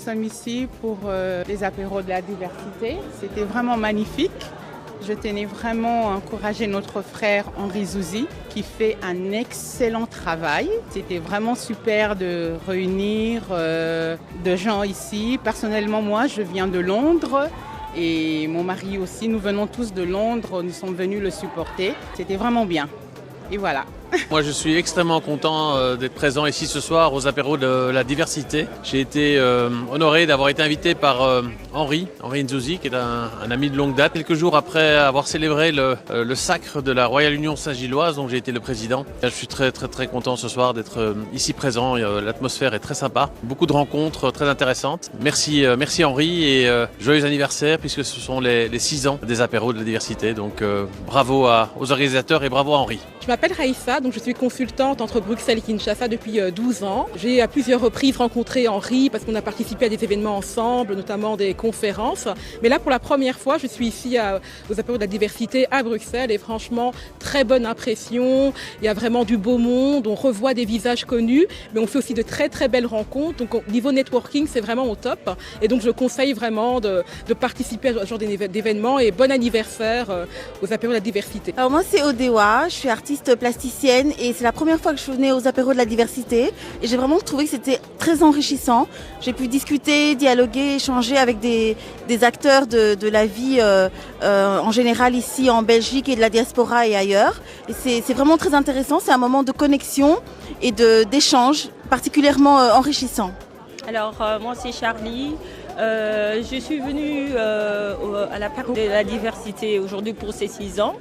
sommes ici pour les apéros de la diversité. C'était vraiment magnifique. Je tenais vraiment à encourager notre frère Henri Zouzi qui fait un excellent travail. C'était vraiment super de réunir de gens ici. Personnellement, moi, je viens de Londres et mon mari aussi. Nous venons tous de Londres. Nous sommes venus le supporter. C'était vraiment bien. Et voilà. Moi, je suis extrêmement content d'être présent ici ce soir aux apéros de la diversité. J'ai été honoré d'avoir été invité par Henri Nzouzi, qui est un ami de longue date. Quelques jours après avoir célébré le sacre de la Royale Union Saint-Gilloise, dont j'ai été le président. Je suis très content ce soir d'être ici présent. L'atmosphère est très sympa. Beaucoup de rencontres très intéressantes. Merci Henri et joyeux anniversaire puisque ce sont les 6 ans des apéros de la diversité. Donc bravo aux organisateurs et bravo à Henri. Je m'appelle Raïssa, donc je suis consultante entre Bruxelles et Kinshasa depuis 12 ans. J'ai à plusieurs reprises rencontré Henri parce qu'on a participé à des événements ensemble, notamment des conférences. Mais là, pour la première fois, je suis ici aux apéros de la diversité à Bruxelles et franchement, très bonne impression. Il y a vraiment du beau monde, on revoit des visages connus, mais on fait aussi de très belles rencontres. Donc au niveau networking, c'est vraiment au top. Et donc je conseille vraiment de participer à ce genre d'événements et bon anniversaire aux apéros de la diversité. Alors moi, c'est Odewa, je suis artiste plasticienne et c'est la première fois que je venais aux apéros de la diversité et j'ai vraiment trouvé que c'était très enrichissant. J'ai pu discuter, dialoguer, échanger avec des acteurs de la vie en général ici en Belgique et de la diaspora et ailleurs. Et c'est vraiment très intéressant, c'est un moment de connexion et d'échange particulièrement enrichissant. Alors moi c'est Charlie. Je suis venue à l'apéro de la diversité aujourd'hui pour ces 6 ans.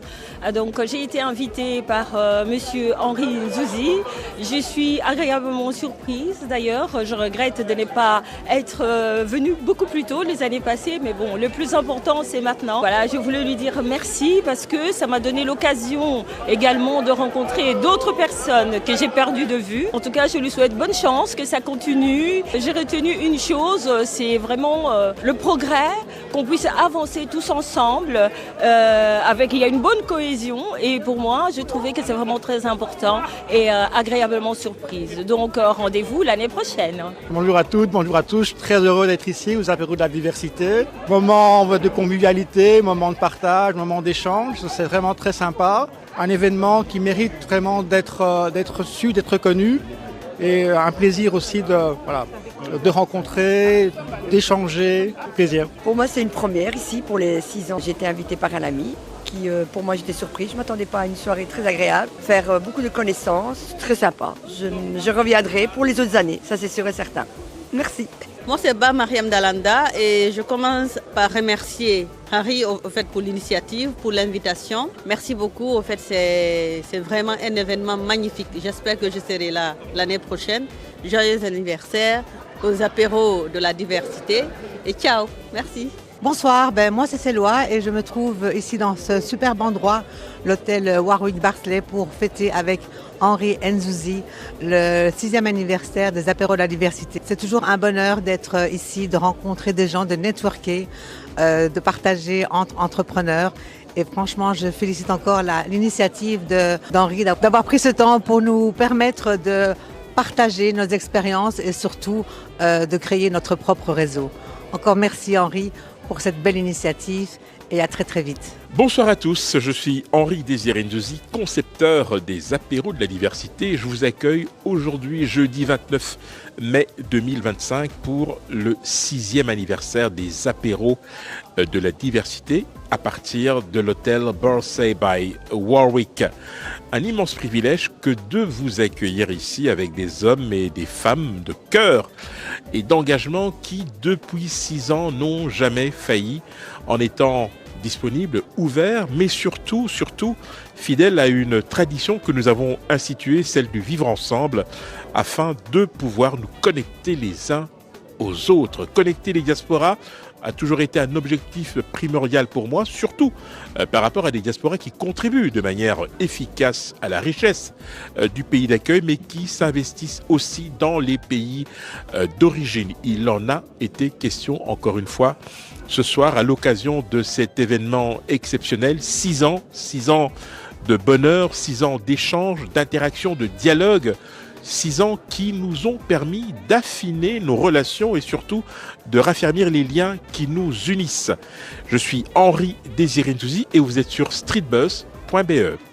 Donc j'ai été invitée par monsieur Henri Nzouzi. Je suis agréablement surprise d'ailleurs. Je regrette de ne pas être venue beaucoup plus tôt les années passées, mais bon, le plus important c'est maintenant. Voilà, je voulais lui dire merci parce que ça m'a donné l'occasion également de rencontrer d'autres personnes que j'ai perdues de vue. En tout cas, je lui souhaite bonne chance, que ça continue. J'ai retenu une chose, c'est vraiment le progrès, qu'on puisse avancer tous ensemble, il y a une bonne cohésion et pour moi, je trouvais que c'est vraiment très important et agréablement surprise. Donc rendez-vous l'année prochaine. Bonjour à toutes, bonjour à tous, très heureux d'être ici aux apéros de la diversité. Moment de convivialité, moment de partage, moment d'échange, c'est vraiment très sympa. Un événement qui mérite vraiment d'être su, d'être connu et un plaisir aussi de rencontrer, d'échanger, plaisir. Pour moi, c'est une première ici pour les 6 ans. J'ai été invitée par un ami qui, pour moi, j'étais surprise. Je ne m'attendais pas à une soirée très agréable, faire beaucoup de connaissances, très sympa. Je reviendrai pour les autres années, ça c'est sûr et certain. Merci. Moi, c'est Mariam Dalanda et je commence par remercier Harry au fait pour l'initiative, pour l'invitation. Merci beaucoup. Au fait, c'est vraiment un événement magnifique. J'espère que je serai là l'année prochaine. Joyeux anniversaire aux apéros de la diversité et ciao. Merci. Bonsoir, moi c'est Céloa et je me trouve ici dans ce superbe endroit, l'hôtel Warwick Barsley, pour fêter avec Henri Nzouzi le 6e anniversaire des apéros de la diversité. C'est toujours un bonheur d'être ici, de rencontrer des gens, de networker, de partager entre entrepreneurs. Et franchement, je félicite encore l'initiative d'Henri d'avoir pris ce temps pour nous permettre de partager nos expériences et surtout de créer notre propre réseau. Encore merci Henri pour cette belle initiative et à très vite. Bonsoir à tous, je suis Henri Désiré Nzouzi, concepteur des apéros de la diversité. Je vous accueille aujourd'hui, jeudi 29 mai 2025, pour le 6e anniversaire des apéros de la diversité à partir de l'hôtel Barsley by Warwick. Un immense privilège que de vous accueillir ici avec des hommes et des femmes de cœur et d'engagement qui, depuis 6 ans, n'ont jamais failli en étant disponibles, ouverts, mais surtout fidèles à une tradition que nous avons instituée, celle du vivre ensemble, afin de pouvoir nous connecter les uns aux autres. Connecter les diasporas a toujours été un objectif primordial pour moi, surtout par rapport à des diasporas qui contribuent de manière efficace à la richesse du pays d'accueil, mais qui s'investissent aussi dans les pays d'origine. Il en a été question, encore une fois, ce soir, à l'occasion de cet événement exceptionnel. 6 ans de bonheur, 6 ans d'échanges, d'interactions, de dialogue, 6 ans qui nous ont permis d'affiner nos relations et surtout de raffermir les liens qui nous unissent. Je suis Henri Désiré Nzouzi et vous êtes sur streetbuzz.be.